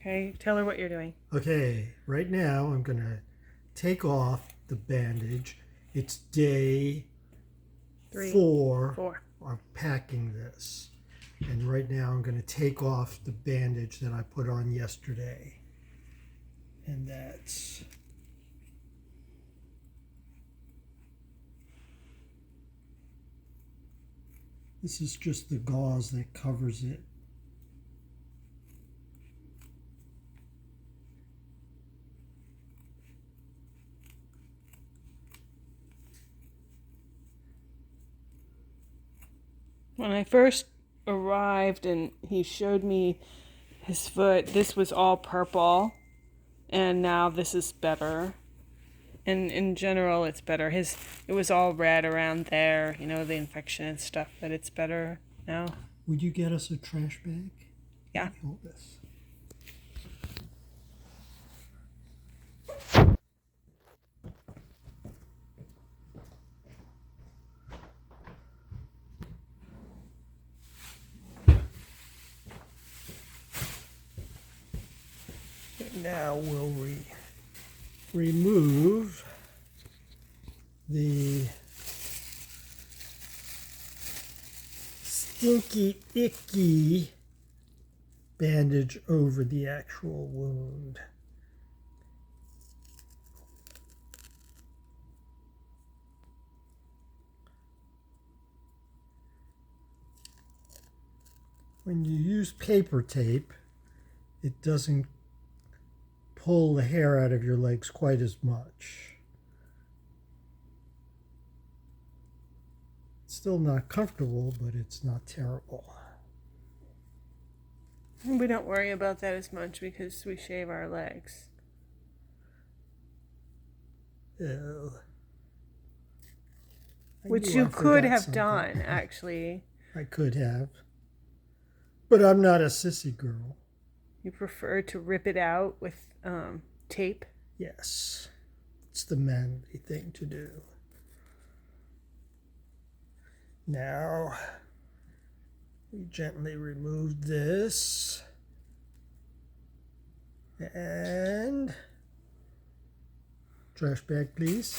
Okay, tell her what you're doing. Okay, right now I'm going to take off the bandage. It's day 4 of packing this. And right now I'm going to take off the bandage that I put on yesterday. And that's... This is just the gauze that covers it. When I first arrived and he showed me his foot, this was all purple, and now this is better. And in general, it's better. It was all red around there, you know, the infection and stuff, but it's better now. Would you get us a trash bag? Yeah. Hold this. Now we'll remove the stinky, icky bandage over the actual wound. When you use paper tape, it doesn't pull the hair out of your legs quite as much. It's still not comfortable, but it's not terrible. We don't worry about that as much because we shave our legs. Oh. Which you could have done, actually. I could have. But I'm not a sissy girl. You prefer to rip it out with tape? Yes. It's the manly thing to do. Now, we gently remove this. And trash bag, please.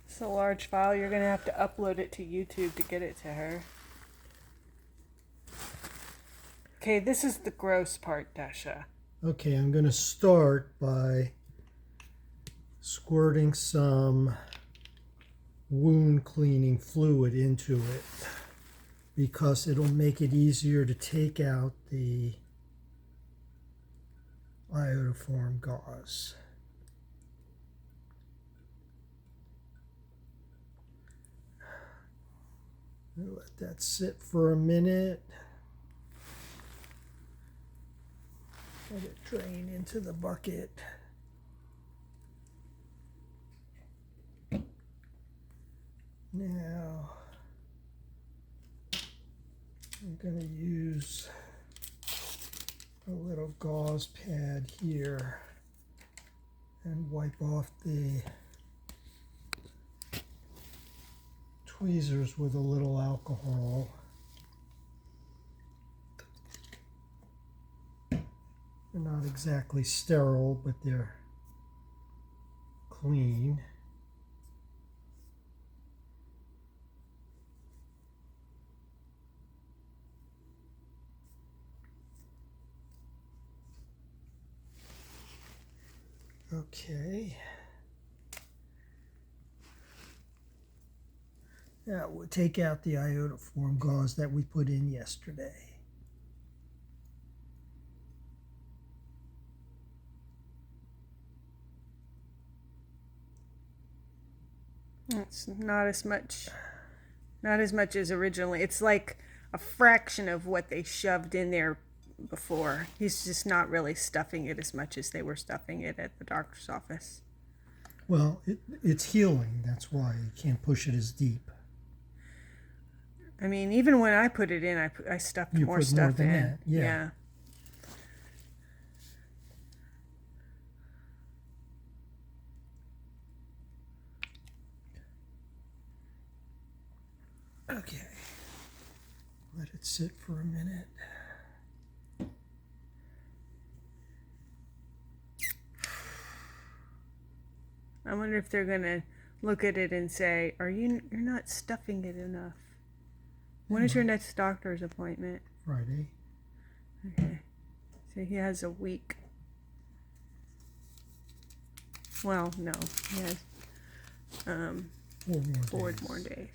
It's a large file. You're going to have to upload it to YouTube to get it to her. Okay, this is the gross part, Dasha. Okay, I'm going to start by squirting some wound cleaning fluid into it because it'll make it easier to take out the iodoform gauze. Let that sit for a minute. Let it drain into the bucket. Now, I'm going to use a little gauze pad here and wipe off the tweezers with a little alcohol. They're not exactly sterile, but they're clean. Okay. Now we'll take out the iodoform gauze that we put in yesterday. It's not as much as originally. It's like a fraction of what they shoved in there before. He's just not really stuffing it as much as they were stuffing it at the doctor's office. Well, it's healing. That's why you can't push it as deep. I mean, even when I put it in, I stuffed more stuff in. That. Yeah. Okay. Let it sit for a minute. I wonder if they're gonna look at it and say, you're not stuffing it enough. When is your next doctor's appointment? Friday. Okay. So he has a week. Well, no. He has 4 more days.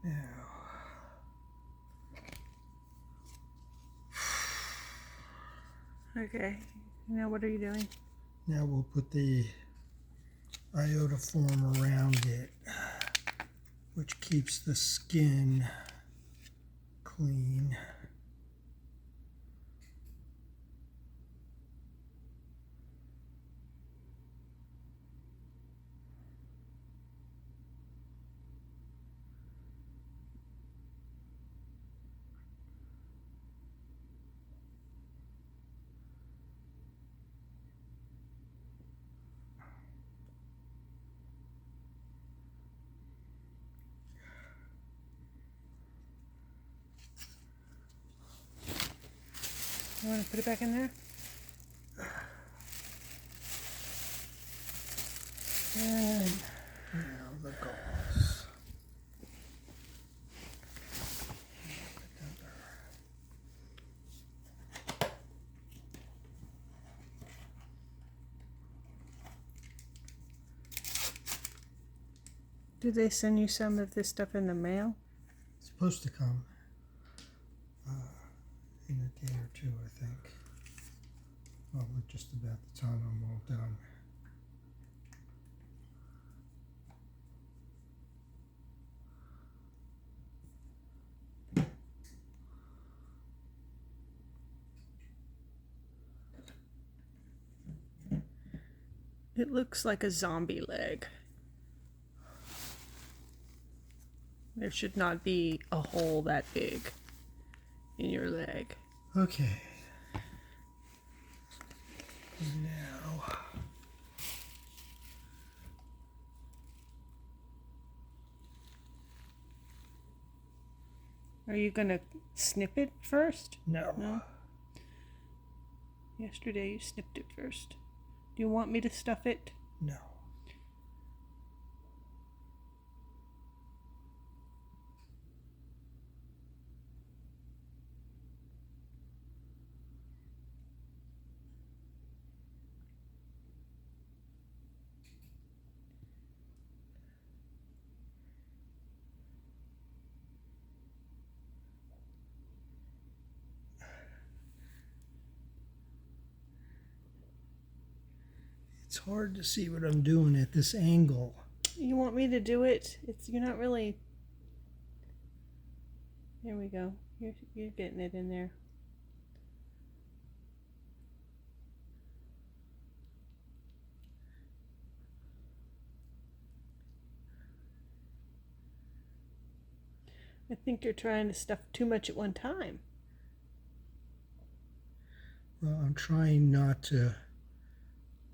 Now, Okay. Now what are you doing? now we'll put the iodoform around it, which keeps the skin clean. You want to put it back in there? And now the gauze. Did they send you some of this stuff in the mail? It's supposed to come in a day or two, I think. Well, we're just about the time I'm all done. It looks like a zombie leg. There should not be a hole that big in your leg. Okay. Now, Are you gonna snip it first? no. No? Yesterday you snipped it first. Do you want me to stuff it? No. It's hard to see what I'm doing at this angle. You want me to do it? You're not really. There we go. You're getting it in there. I think you're trying to stuff too much at one time. Well, I'm trying not to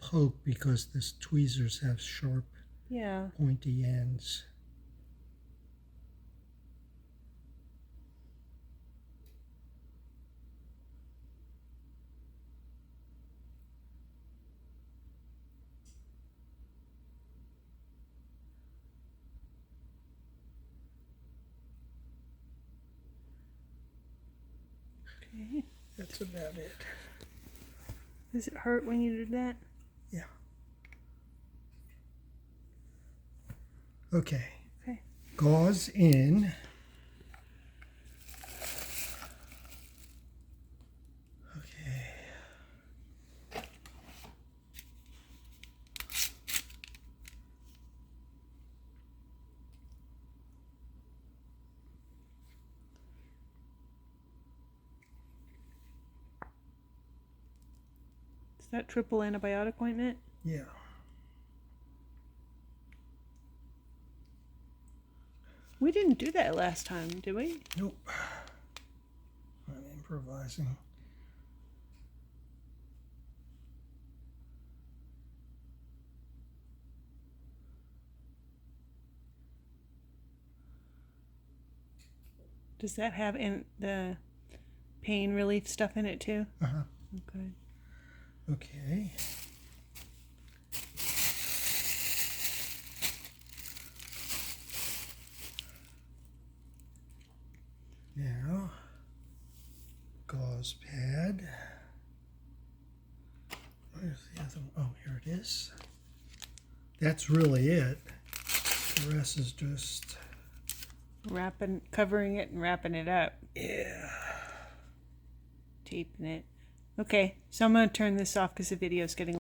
poke because this tweezers have sharp, Yeah. pointy ends. Okay. That's about it. Does it hurt when you do that? Yeah. Okay. Okay. Gauze in. Okay. Is that triple antibiotic ointment? Yeah. We didn't do that last time, did we? Nope. I'm improvising. Does that have the pain relief stuff in it too? Uh-huh. Okay. Okay. Now, gauze pad. Where's the other one? Oh, here it is. That's really it. The rest is just... Covering it and wrapping it up. Yeah. Taping it. Okay, so I'm going to turn this off because the video is getting